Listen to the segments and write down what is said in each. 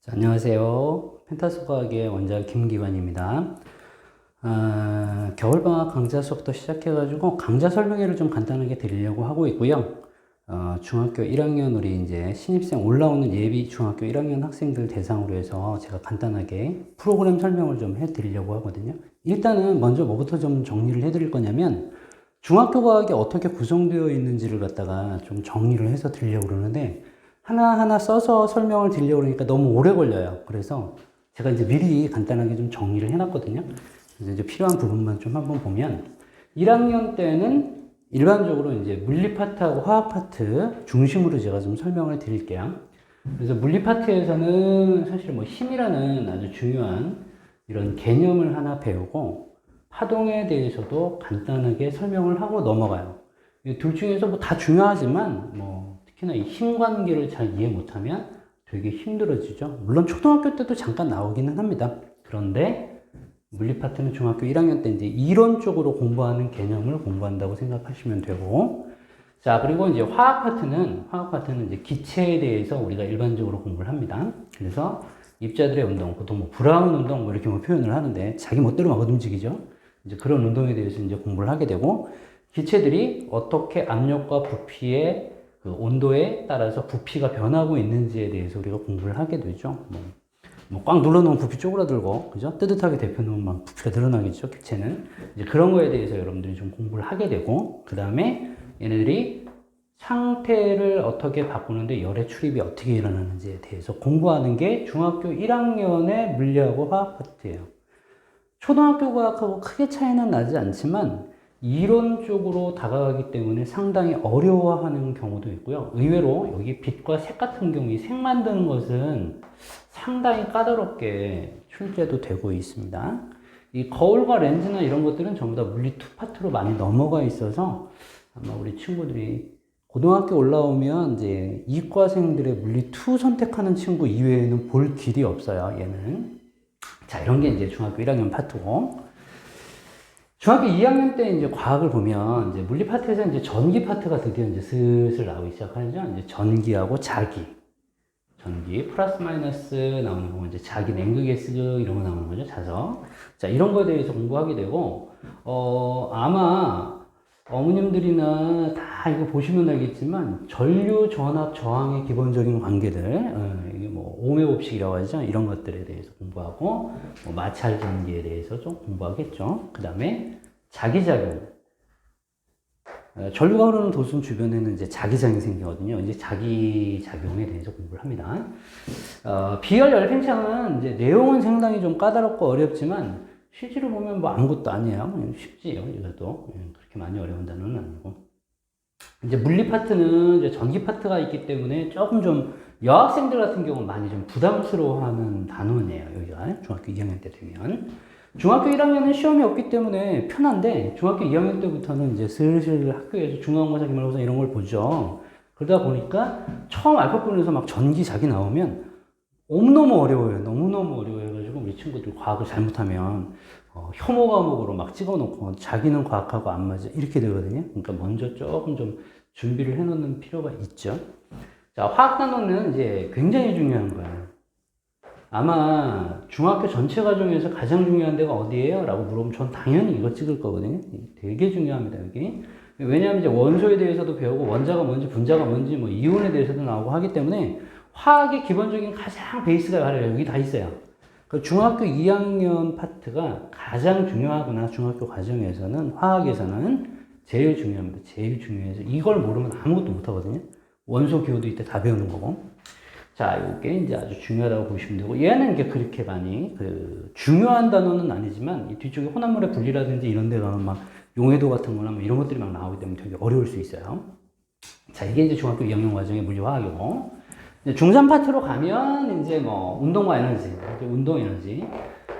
자, 안녕하세요. 펜타스과학의 원장 김기관입니다. 겨울방학 강좌 수업도 시작해가지고 강좌 설명회를 좀 간단하게 드리려고 하고 있고요. 중학교 1학년 우리 이제 신입생 올라오는 예비 중학교 1학년 학생들 대상으로 해서 제가 간단하게 프로그램 설명을 좀 해드리려고 하거든요. 일단은 먼저 뭐부터 좀 정리를 해드릴 거냐면 중학교 과학이 어떻게 구성되어 있는지를 갖다가 좀 정리를 해서 드리려고 그러는데 하나하나 써서 설명을 드리려고 그러니까 너무 오래 걸려요. 그래서 제가 이제 미리 간단하게 좀 정리를 해놨거든요. 그래서 이제 필요한 부분만 좀 한번 보면 1학년 때는 일반적으로 이제 물리 파트하고 화학 파트 중심으로 제가 좀 설명을 드릴게요. 그래서 물리 파트에서는 사실 뭐 힘이라는 아주 중요한 이런 개념을 하나 배우고 파동에 대해서도 간단하게 설명을 하고 넘어가요. 둘 중에서 뭐 다 중요하지만 뭐 특히나 이 힘 관계를 잘 이해 못하면 되게 힘들어지죠. 물론 초등학교 때도 잠깐 나오기는 합니다. 그런데 물리 파트는 중학교 1학년 때 이제 이론적으로 공부하는 개념을 공부한다고 생각하시면 되고, 자, 그리고 이제 화학 파트는 이제 기체에 대해서 우리가 일반적으로 공부를 합니다. 그래서 입자들의 운동, 보통 뭐 브라운 운동 뭐 이렇게 뭐 표현을 하는데 자기 멋대로 막 움직이죠. 이제 그런 운동에 대해서 이제 공부를 하게 되고, 기체들이 어떻게 압력과 부피의 그 온도에 따라서 부피가 변하고 있는지에 대해서 우리가 공부를 하게 되죠. 꽉 눌러놓으면 부피 쪼그라들고, 그죠? 뜨뜻하게 데펴놓으면 막 부피가 늘어나겠죠, 기체는. 이제 그런 거에 대해서 여러분들이 좀 공부를 하게 되고, 그 다음에 얘네들이 상태를 어떻게 바꾸는데 열의 출입이 어떻게 일어나는지에 대해서 공부하는 게 중학교 1학년의 물리하고 화학 파트예요. 초등학교 과학하고 크게 차이는 나지 않지만 이론적으로 다가가기 때문에 상당히 어려워하는 경우도 있고요. 의외로 여기 빛과 색 같은 경우 이 색 만드는 것은 상당히 까다롭게 출제도 되고 있습니다. 이 거울과 렌즈나 이런 것들은 전부 다 물리 2 파트로 많이 넘어가 있어서 아마 우리 친구들이 고등학교 올라오면 이제 이과생들의 물리 2 선택하는 친구 이외에는 볼 길이 없어요. 얘는. 자, 이런 게 이제 중학교 1학년 파트고. 중학교 2학년 때 이제 과학을 보면 이제 물리 파트에서 이제 전기 파트가 드디어 이제 슬슬 나오기 시작하죠. 이제 전기하고 자기. 전기 플러스 마이너스 나오는 거, 이제 자기 냉극가스 이런 거 나오는 거죠. 자석. 자, 이런 거에 대해서 공부하게 되고, 아마 어머님들이나 다 이거 보시면 알겠지만 전류 전압 저항의 기본적인 관계들, 이게 뭐 오음의 법칙이라고 하죠. 이런 것들에 대해서 공부하고, 뭐 마찰 전기에 대해서 좀 공부하겠죠. 그 다음에 자기작용. 전류가 흐르는 도수 주변에는 이제 자기장이 생기거든요. 이제 자기작용에 대해서 공부를 합니다. 비열 열팽창은 이제 내용은 상당히 좀 까다롭고 어렵지만 실제로 보면 뭐 아무것도 아니에요. 쉽지요, 이것도. 그렇게 많이 어려운 단어는 아니고. 이제 물리 파트는 이제 전기 파트가 있기 때문에 조금 좀 여학생들 같은 경우는 많이 좀 부담스러워하는 단원이에요. 여기가 중학교 2학년 때 되면. 중학교 1학년은 시험이 없기 때문에 편한데 중학교 2학년 때부터는 이제 슬슬 학교에서 중간고사, 기말고사 이런 걸 보죠. 그러다 보니까 처음 알파고에서 막 전기 자기 나오면 너무너무 어려워요. 너무너무 어려워해가지고 우리 친구들 과학을 잘못하면 혐오 과목으로 막 찍어놓고 자기는 과학하고 안 맞아 이렇게 되거든요. 그러니까 먼저 조금 좀 준비를 해놓는 필요가 있죠. 자, 화학 단원은 이제 굉장히 중요한 거예요. 아마 중학교 전체 과정에서 가장 중요한 데가 어디예요? 라고 물어보면 전 당연히 이거 찍을 거거든요. 되게 중요합니다, 여기. 왜냐하면 이제 원소에 대해서도 배우고 원자가 뭔지 분자가 뭔지 뭐 이온에 대해서도 나오고 하기 때문에 화학의 기본적인 가장 베이스가 바로 여기 다 있어요. 그 중학교 2학년 파트가 가장 중요하거나 중학교 과정에서는 화학에서는 제일 중요합니다. 제일 중요해서 이걸 모르면 아무것도 못 하거든요. 원소 기호도 이때 다 배우는 거고. 자, 이게 이제 아주 중요하다고 보시면 되고, 얘는 이게 그렇게 많이, 중요한 단어는 아니지만, 이 뒤쪽에 혼합물의 분리라든지 이런 데 가면 막 용해도 같은 거나 뭐 이런 것들이 막 나오기 때문에 되게 어려울 수 있어요. 자, 이게 이제 중학교 2학년 과정의 물리화학이고, 중3 파트로 가면 이제 뭐 운동과 에너지, 운동 에너지.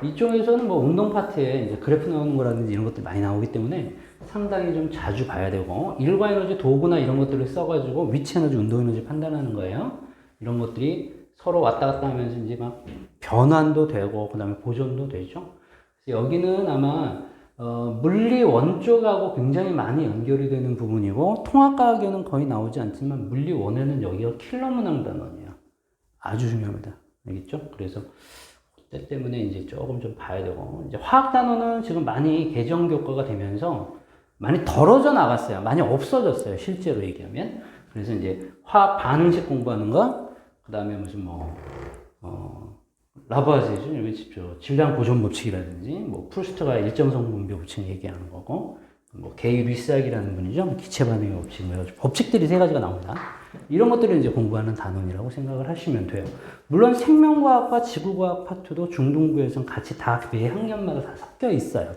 이쪽에서는 뭐 운동 파트에 이제 그래프 나오는 거라든지 이런 것들이 많이 나오기 때문에 상당히 좀 자주 봐야 되고, 일과 에너지 도구나 이런 것들을 써가지고 위치 에너지, 운동 에너지 판단하는 거예요. 이런 것들이 서로 왔다 갔다 하면서 이제 막 변환도 되고, 그 다음에 보존도 되죠. 그래서 여기는 아마, 물리 원쪽하고 굉장히 많이 연결이 되는 부분이고, 통합과학에는 거의 나오지 않지만, 물리 원에는 여기가 킬러 문항 단원이에요. 아주 중요합니다. 알겠죠? 그래서 그때 때문에 이제 조금 좀 봐야 되고, 이제 화학 단원은 지금 많이 개정 교과가 되면서 많이 덜어져 나갔어요. 많이 없어졌어요. 실제로 얘기하면. 그래서 이제 화학 반응식 공부하는 거, 그 다음에 무슨 라부아지에서 질량 보존 법칙이라든지, 프루스트가 일정성 분배 법칙 얘기하는 거고, 게이 리스학이라는 분이죠. 기체 반응의 법칙, 법칙들이 세 가지가 나옵니다. 이런 것들을 이제 공부하는 단원이라고 생각을 하시면 돼요. 물론 생명과학과 지구과학 파트도 중등부에서는 같이 다 매 학년마다 다 섞여 있어요.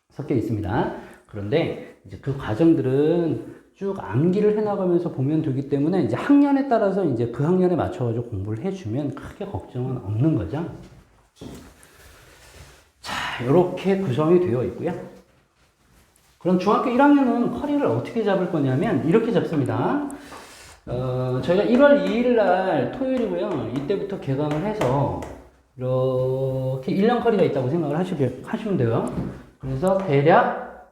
섞여 있습니다. 그런데 이제 그 과정들은 쭉 암기를 해나가면서 보면 되기 때문에 이제 학년에 따라서 이제 그 학년에 맞춰가지고 공부를 해주면 크게 걱정은 없는 거죠. 자, 이렇게 구성이 되어 있고요. 그럼 중학교 1학년은 커리를 어떻게 잡을 거냐면 이렇게 잡습니다. 저희가 1월 2일 날 토요일이고요. 이때부터 개강을 해서 이렇게 1년 커리가 있다고 생각을 하시면 돼요. 그래서 대략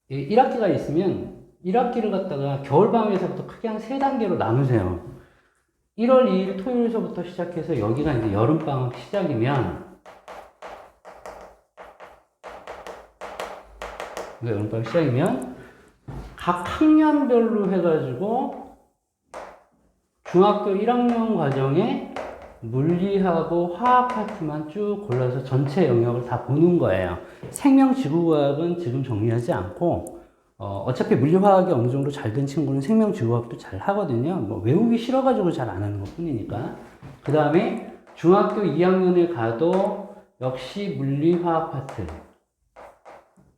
1학기가 있으면 1학기를 갖다가 겨울방학에서부터 크게 한 3단계로 나누세요. 1월 2일 토요일서부터 시작해서 여기가 이제 여름방학 시작이면 각 학년별로 해가지고 중학교 1학년 과정에 물리하고 화학 파트만 쭉 골라서 전체 영역을 다 보는 거예요. 생명지구과학은 지금 정리하지 않고 어차피 물리화학이 어느 정도 잘 된 친구는 생명지구학도 잘 하거든요. 외우기 싫어가지고 잘 안 하는 것 뿐이니까. 그 다음에 중학교 2학년에 가도 역시 물리화학 파트,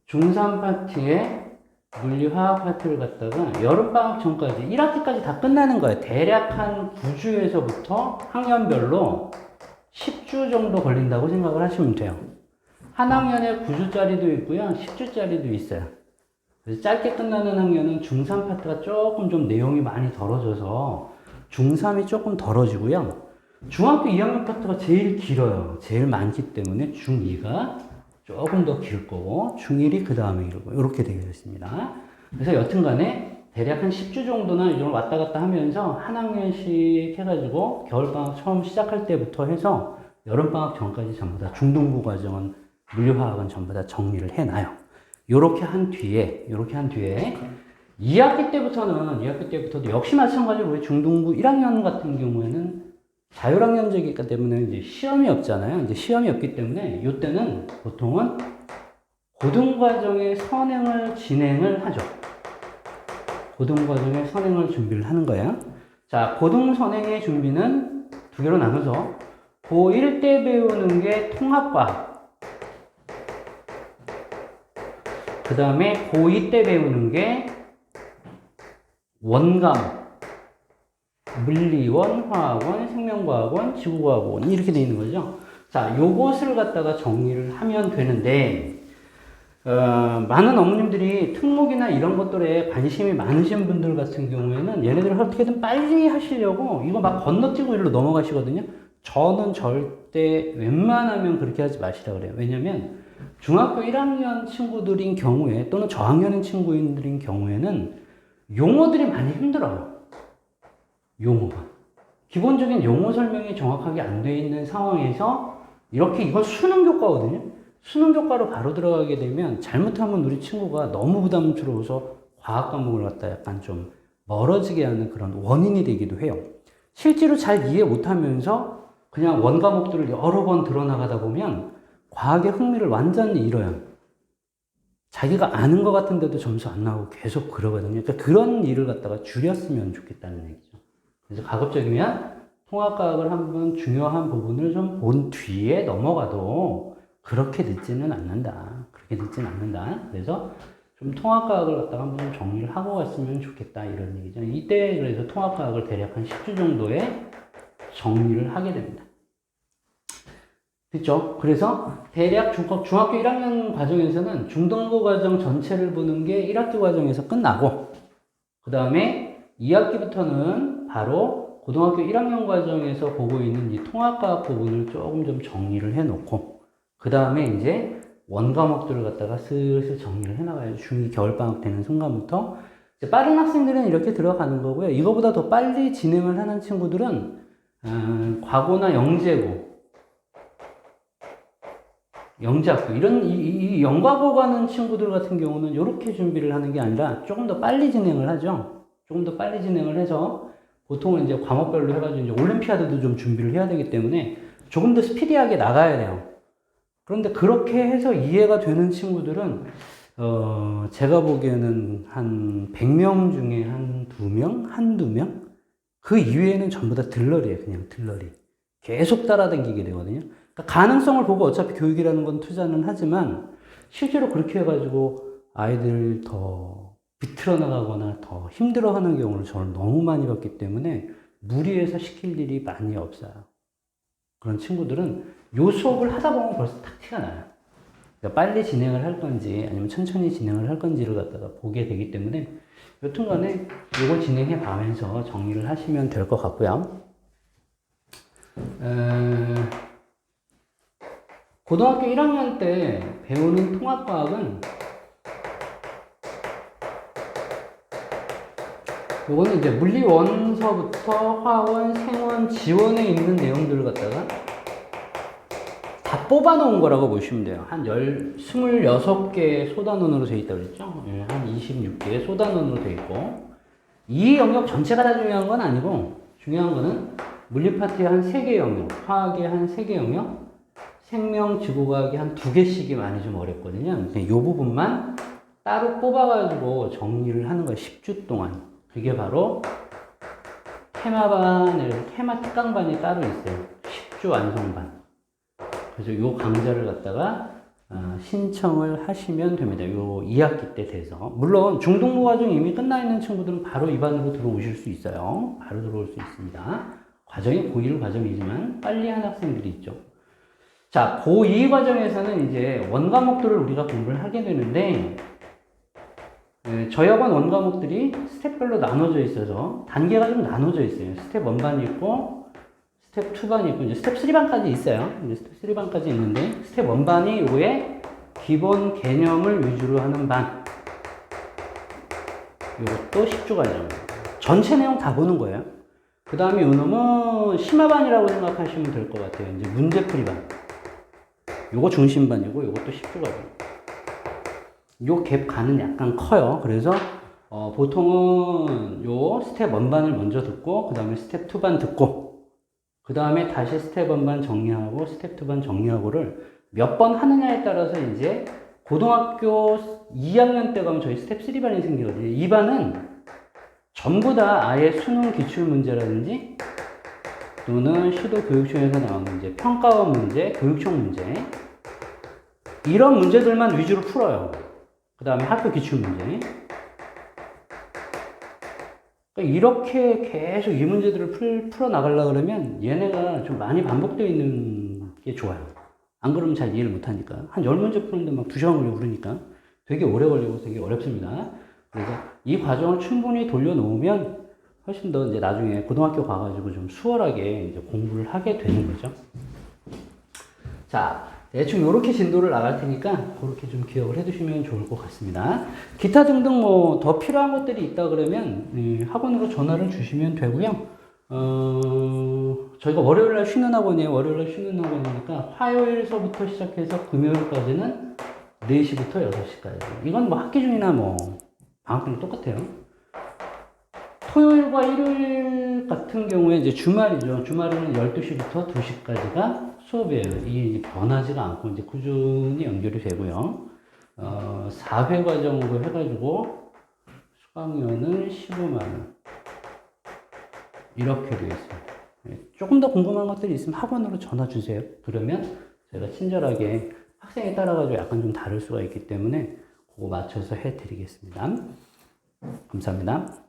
중3 파트에 물리화학 파트를 갖다가 여름방학 전까지 1학기까지 다 끝나는 거예요. 대략 한 9주에서부터 학년별로 10주 정도 걸린다고 생각을 하시면 돼요. 한 학년에 9주짜리도 있고요. 10주짜리도 있어요. 그래서 짧게 끝나는 학년은 중3 파트가 조금 좀 내용이 많이 덜어져서 중3이 조금 덜어지고요. 중학교 2학년 파트가 제일 길어요. 제일 많기 때문에 중2가 조금 더 길 거고 중1이 그 다음에 이러고 이렇게 되어 있습니다. 그래서 여튼간에 대략 한 10주 정도는 이걸 왔다 갔다 하면서 한 학년씩 해가지고 겨울방학 처음 시작할 때부터 해서 여름방학 전까지 전부 다 중등부 과정은 물리화학은 전부 다 정리를 해놔요. 요렇게 한 뒤에 2학기 때부터도 역시 마찬가지로 우리 중등부 1학년 같은 경우에는 자율학년제이기 때문에 이제 시험이 없잖아요. 이제 시험이 없기 때문에 이때는 보통은 고등과정의 선행을 진행을 하죠. 고등과정의 선행을 준비를 하는 거예요. 자, 고등선행의 준비는 두 개로 나눠서 고1 때 배우는 게 통합과학, 그 다음에 고2 때 배우는 게 원과목, 물리원, 화학원, 생명과학원, 지구과학원 이렇게 되어 있는 거죠. 자, 요것을 갖다가 정리를 하면 되는데 많은 어머님들이 특목이나 이런 것들에 관심이 많으신 분들 같은 경우에는 얘네들을 어떻게든 빨리 하시려고 이거 막 건너뛰고 일로 넘어가시거든요. 저는 절대 웬만하면 그렇게 하지 마시라 그래요. 왜냐면 중학교 1학년 친구들인 경우에 또는 저학년인 친구들인 경우에는 용어들이 많이 힘들어요. 용어가. 기본적인 용어 설명이 정확하게 안 돼 있는 상황에서 이렇게 이건 수능 교과거든요. 수능 교과로 바로 들어가게 되면 잘못하면 우리 친구가 너무 부담스러워서 과학 과목을 갖다 약간 좀 멀어지게 하는 그런 원인이 되기도 해요. 실제로 잘 이해 못하면서 그냥 원 과목들을 여러 번 들어나가다 보면 과학의 흥미를 완전히 잃어요. 자기가 아는 것 같은데도 점수 안 나오고 계속 그러거든요. 그러니까 그런 일을 갖다가 줄였으면 좋겠다는 얘기죠. 그래서 가급적이면 통합과학을 한번 중요한 부분을 좀 본 뒤에 넘어가도 그렇게 늦지는 않는다. 그래서 좀 통합과학을 갖다가 한번 정리를 하고 갔으면 좋겠다. 이런 얘기죠. 이때 그래서 통합과학을 대략 한 10주 정도에 정리를 하게 됩니다. 그렇죠? 그래서 대략 중학교 1학년 과정에서는 중등부 과정 전체를 보는 게 1학기 과정에서 끝나고 그 다음에 2학기부터는 바로 고등학교 1학년 과정에서 보고 있는 이 통합과학 부분을 조금 좀 정리를 해놓고 그 다음에 이제 원과목들을 갖다가 슬슬 정리를 해나가요. 중2 겨울방학 되는 순간부터 이제 빠른 학생들은 이렇게 들어가는 거고요. 이거보다 더 빨리 진행을 하는 친구들은 과거나 영재고, 영재학교 이런 이 영과고 가는 친구들 같은 경우는 이렇게 준비를 하는 게 아니라 조금 더 빨리 진행을 하죠. 조금 더 빨리 진행을 해서 보통은 이제 과목별로 해가지고 이제 올림피아드도 좀 준비를 해야 되기 때문에 조금 더 스피디하게 나가야 돼요. 그런데 그렇게 해서 이해가 되는 친구들은 제가 보기에는 한 100명 중에 한 2명? 한두 명? 그 이외에는 전부 다 들러리예요. 그냥 들러리. 계속 따라다니게 되거든요. 그러니까 가능성을 보고 어차피 교육이라는 건 투자는 하지만 실제로 그렇게 해가지고 아이들 더 비틀어 나가거나 더 힘들어하는 경우를 저는 너무 많이 봤기 때문에 무리해서 시킬 일이 많이 없어요. 그런 친구들은 요 수업을 하다 보면 벌써 딱 티가 나요. 그러니까 빨리 진행을 할 건지 아니면 천천히 진행을 할 건지를 갖다가 보게 되기 때문에 여튼간에 이걸 진행해 가면서 정리를 하시면 될 것 같고요. 고등학교 1학년 때 배우는 통합과학은 요거는 이제 물리 원서부터 화원, 생원, 지원에 있는 내용들을 갖다가 다 뽑아 놓은 거라고 보시면 돼요. 한 26개의 소단원으로 되어 있다고 그랬죠? 한 26개의 소단원으로 되어 있고, 이 영역 전체가 다 중요한 건 아니고, 중요한 거는 물리 파트에 한 3개 영역, 화학에 한 3개 영역, 생명, 지구과학이 한 2개씩이 많이 좀 어렵거든요. 이 부분만 따로 뽑아가지고 정리를 하는 거예요. 10주 동안. 그게 바로 테마 특강반이 따로 있어요. 10주 완성반. 그래서 요 강좌를 갖다가 신청을 하시면 됩니다. 요 2학기 때 돼서. 물론 중등부 과정 이미 끝나 있는 친구들은 바로 이 반으로 들어오실 수 있어요. 바로 들어올 수 있습니다. 과정이 고1 과정이지만 빨리 한 학생들이 있죠. 자, 고2 과정에서는 이제 원과목들을 우리가 공부를 하게 되는데, 저희 학원 원과목들이 스텝별로 나눠져 있어서 단계가 좀 나눠져 있어요. 스텝 1반이 있고, 스텝 2반이 있고, 이제 스텝 3반까지 있어요. 이제 스텝 3반까지 있는데, 스텝 1반이 요거의 기본 개념을 위주로 하는 반. 요것도 10주 과정. 전체 내용 다 보는 거예요. 그 다음에 요 놈은 심화반이라고 생각하시면 될 것 같아요. 이제 문제풀이반. 요거 중심반이고, 요것도 10주 과정. 요 갭 간은 약간 커요. 그래서 보통은 요 스텝 1반을 먼저 듣고 그 다음에 스텝 2반 듣고 그 다음에 다시 스텝 1반 정리하고 스텝 2반 정리하고를 몇 번 하느냐에 따라서 이제 고등학교 2학년 때 가면 저희 스텝 3반이 생기거든요. 2반은 전부 다 아예 수능 기출 문제라든지 또는 시도 교육청에서 나오는 문제, 평가원 문제, 교육청 문제 이런 문제들만 위주로 풀어요. 그 다음에 학교 기출 문제. 그러니까 이렇게 계속 이 문제들을 풀어나가려고 그러면 얘네가 좀 많이 반복되어 있는 게 좋아요. 안 그러면 잘 이해를 못하니까. 한 10문제 푸는데 막 2시간 걸리고 그러니까 되게 오래 걸리고 되게 어렵습니다. 그래서 이 과정을 충분히 돌려놓으면 훨씬 더 이제 나중에 고등학교 가가지고 좀 수월하게 이제 공부를 하게 되는 거죠. 자, 대충 이렇게 진도를 나갈 테니까 그렇게 좀 기억을 해두시면 좋을 것 같습니다. 기타 등등 뭐 더 필요한 것들이 있다 그러면 학원으로 전화를 주시면 되고요. 저희가 월요일날 쉬는 학원이에요. 월요일날 쉬는 학원이니까 화요일서부터 시작해서 금요일까지는 4시부터 6시까지. 이건 뭐 학기 중이나 뭐 방학 때랑 똑같아요. 토요일과 일요일 같은 경우에 이제 주말이죠. 주말에는 12시부터 2시까지가 수업이에요. 이게 변하지가 않고 이제 꾸준히 연결이 되고요. 4회 과정으로 해가지고 수강료는 15만원. 이렇게 되어 있습니다. 조금 더 궁금한 것들이 있으면 학원으로 전화 주세요. 그러면 제가 친절하게 학생에 따라가지고 약간 좀 다를 수가 있기 때문에 그거 맞춰서 해드리겠습니다. 감사합니다.